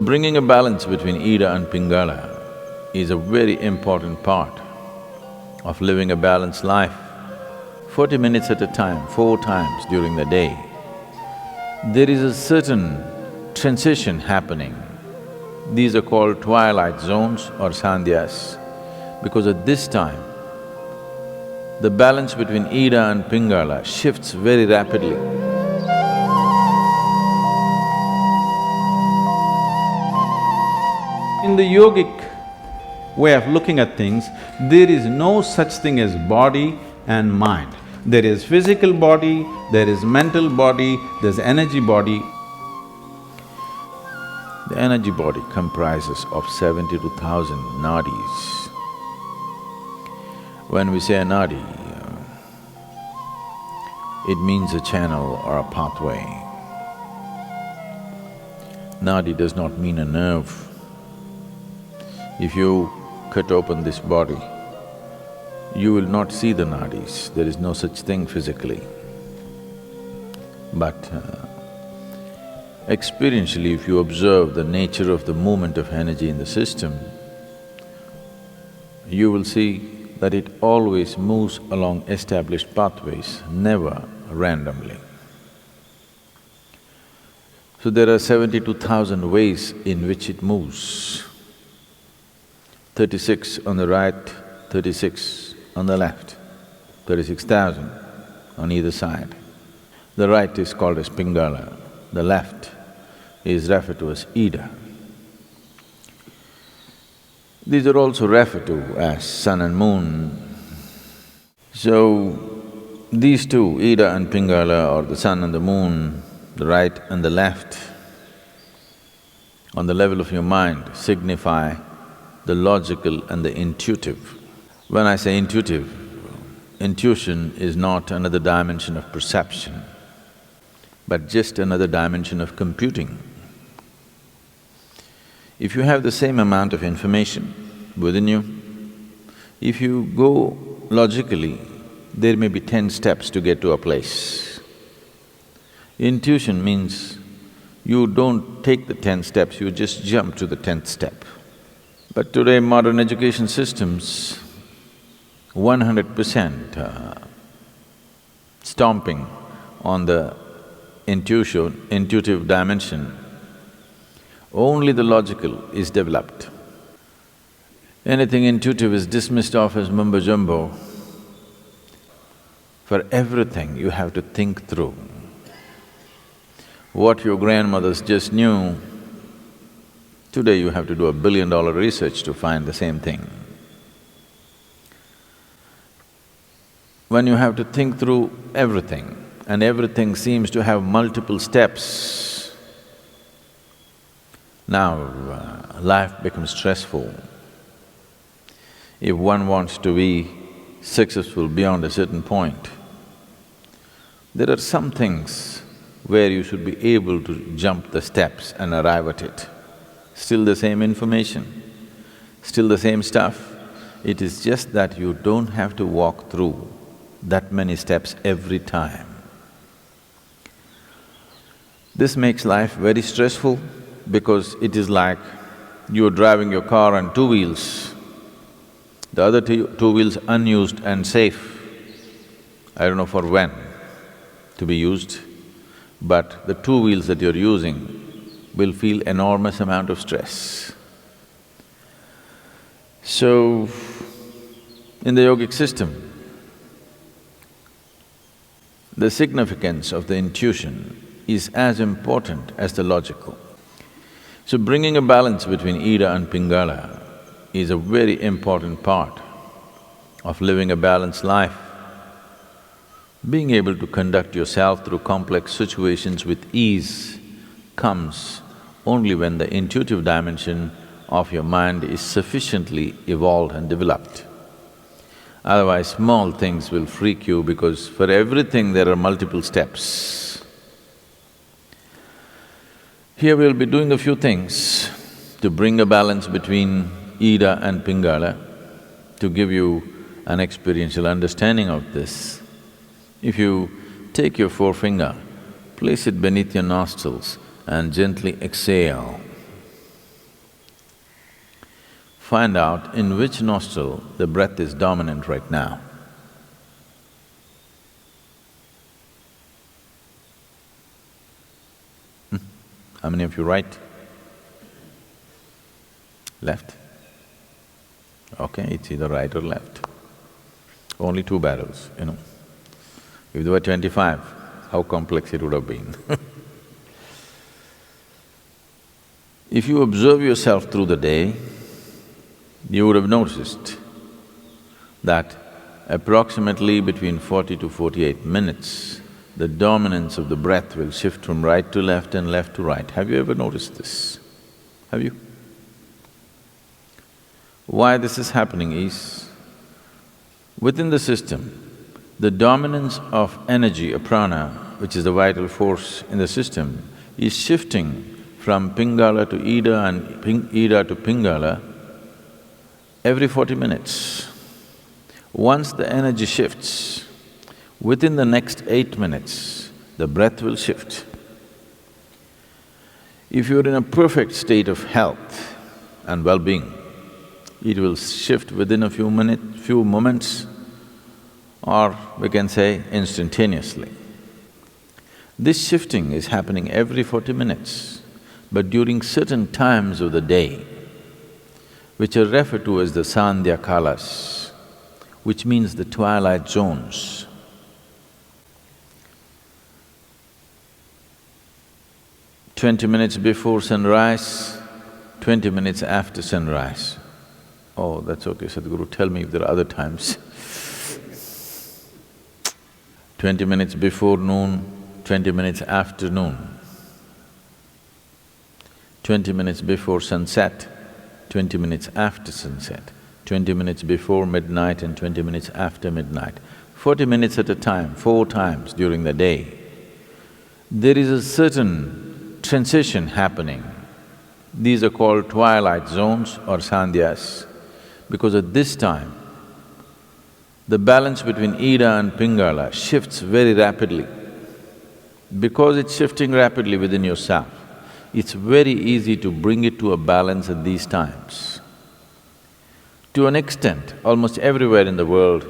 Bringing a balance between Ida and Pingala is a very important part of living a balanced life. 40 minutes at a time, 4 times during the day, there is a certain transition happening. These are called twilight zones or sandhyas, because at this time, the balance between Ida and Pingala shifts very rapidly. In the yogic way of looking at things, there is no such thing as body and mind. There is physical body, there is mental body, there's energy body. The energy body comprises of 72,000 nadis. When we say a nadi, it means a channel or a pathway. Nadi does not mean a nerve. If you cut open this body, you will not see the nadis, there is no such thing physically. But experientially, if you observe the nature of the movement of energy in the system, you will see that it always moves along established pathways, never randomly. So there are 72,000 ways in which it moves. 36 on the right, 36 on the left, 36,000 on either side. The right is called as Pingala, the left is referred to as Ida. These are also referred to as sun and moon. So, these two, Ida and Pingala, or the sun and the moon, the right and the left, on the level of your mind signify the logical and the intuitive. When I say intuitive, intuition is not another dimension of perception, but just another dimension of computing. If you have the same amount of information within you, if you go logically, there may be 10 steps to get to a place. Intuition means you don't take the 10 steps, you just jump to the 10th step. But today modern education systems, 100% stomping on the intuitive dimension, only the logical is developed. Anything intuitive is dismissed off as mumbo-jumbo. For everything you have to think through. What your grandmothers just knew, today you have to do $1 billion research to find the same thing. When you have to think through everything, and everything seems to have multiple steps, now life becomes stressful. If one wants to be successful beyond a certain point, there are some things where you should be able to jump the steps and arrive at it. Still the same information, still the same stuff. It is just that you don't have to walk through that many steps every time. This makes life very stressful because it is like you're driving your car on 2 wheels, the other two wheels unused and safe. I don't know for when to be used, but the 2 wheels that you're using will feel enormous amount of stress. So, in the yogic system, the significance of the intuition is as important as the logical. So bringing a balance between Ida and Pingala is a very important part of living a balanced life. Being able to conduct yourself through complex situations with ease comes only when the intuitive dimension of your mind is sufficiently evolved and developed. Otherwise, small things will freak you because for everything there are multiple steps. Here we'll be doing a few things to bring a balance between Ida and Pingala, to give you an experiential understanding of this. If you take your forefinger, place it beneath your nostrils and gently exhale. find out in which nostril the breath is dominant right now. How many of you right? Left? Okay, it's either right or left. Only two barrels, you know. If there were 25, how complex it would have been. If you observe yourself through the day, you would have noticed that approximately between 40 to 48 minutes, the dominance of the breath will shift from right to left and left to right. Have you ever noticed this? Have you? Why this is happening is, within the system, the dominance of energy, or prana, which is the vital force in the system, is shifting from Pingala to Ida and Ida to Pingala every 40 minutes. Once the energy shifts, within the next 8 minutes, the breath will shift. If you're in a perfect state of health and well-being, it will shift within a few moments, or we can say instantaneously. This shifting is happening every 40 minutes, but during certain times of the day, which are referred to as the Sandhya Kalas, which means the twilight zones. 20 minutes before sunrise, 20 minutes after sunrise. Oh, that's okay, Sadhguru, tell me if there are other times. 20 minutes before noon, 20 minutes after noon. 20 minutes before sunset, 20 minutes after sunset, 20 minutes before midnight and 20 minutes after midnight. 40 minutes at a time, 4 times during the day. There is a certain transition happening. These are called twilight zones or sandhyas, because at this time, the balance between Ida and Pingala shifts very rapidly. Because it's shifting rapidly within yourself, it's very easy to bring it to a balance at these times. To an extent, almost everywhere in the world,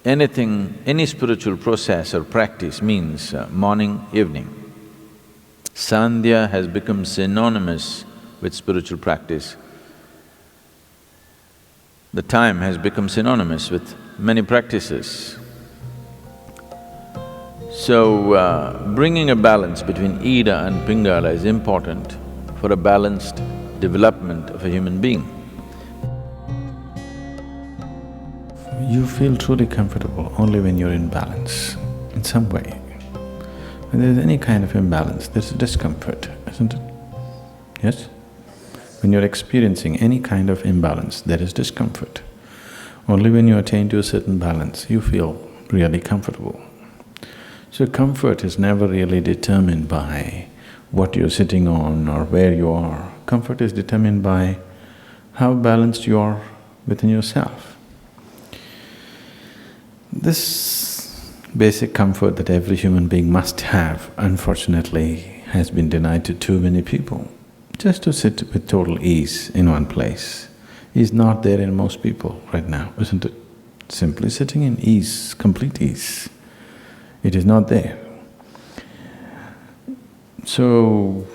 any spiritual process or practice means morning, evening. Sandhya has become synonymous with spiritual practice. The time has become synonymous with many practices. So, bringing a balance between Ida and Pingala is important for a balanced development of a human being. You feel truly comfortable only when you're in balance, in some way. When there's any kind of imbalance, there's a discomfort, isn't it? Yes? When you're experiencing any kind of imbalance, there is discomfort. Only when you attain to a certain balance, you feel really comfortable. So comfort is never really determined by what you're sitting on or where you are. Comfort is determined by how balanced you are within yourself. This basic comfort that every human being must have, unfortunately, has been denied to too many people. Just to sit with total ease in one place is not there in most people right now, isn't it? Simply sitting in ease, complete ease, it is not there. So,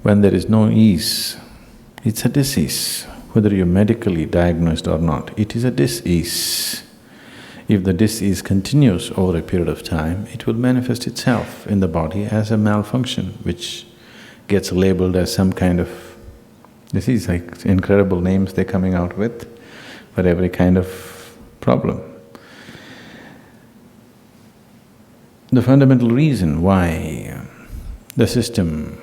when there is no ease, it's a disease. Whether you're medically diagnosed or not, it is a dis-ease. If the dis-ease continues over a period of time, it will manifest itself in the body as a malfunction, which gets labeled as some kind of… disease, like incredible names they're coming out with for every kind of problem. The fundamental reason why the system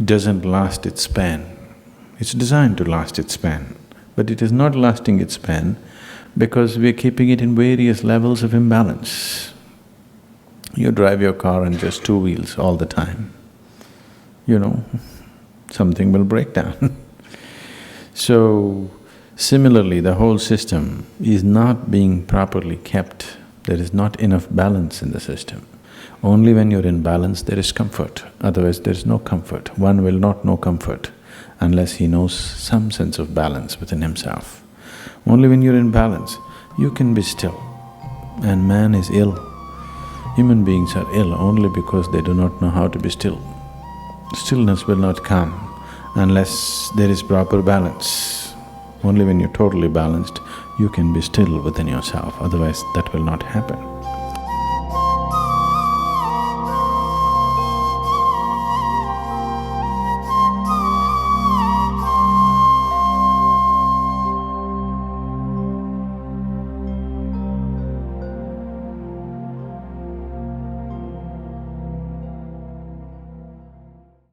doesn't last its span, it's designed to last its span, but it is not lasting its span because we're keeping it in various levels of imbalance. You drive your car on just 2 wheels all the time, you know, something will break down. So, similarly, the whole system is not being properly kept. There is not enough balance in the system. Only when you're in balance there is comfort, otherwise there is no comfort. One will not know comfort unless he knows some sense of balance within himself. Only when you're in balance, you can be still. And man is ill. Human beings are ill only because they do not know how to be still. Stillness will not come unless there is proper balance. Only when you're totally balanced, you can be still within yourself, otherwise that will not happen.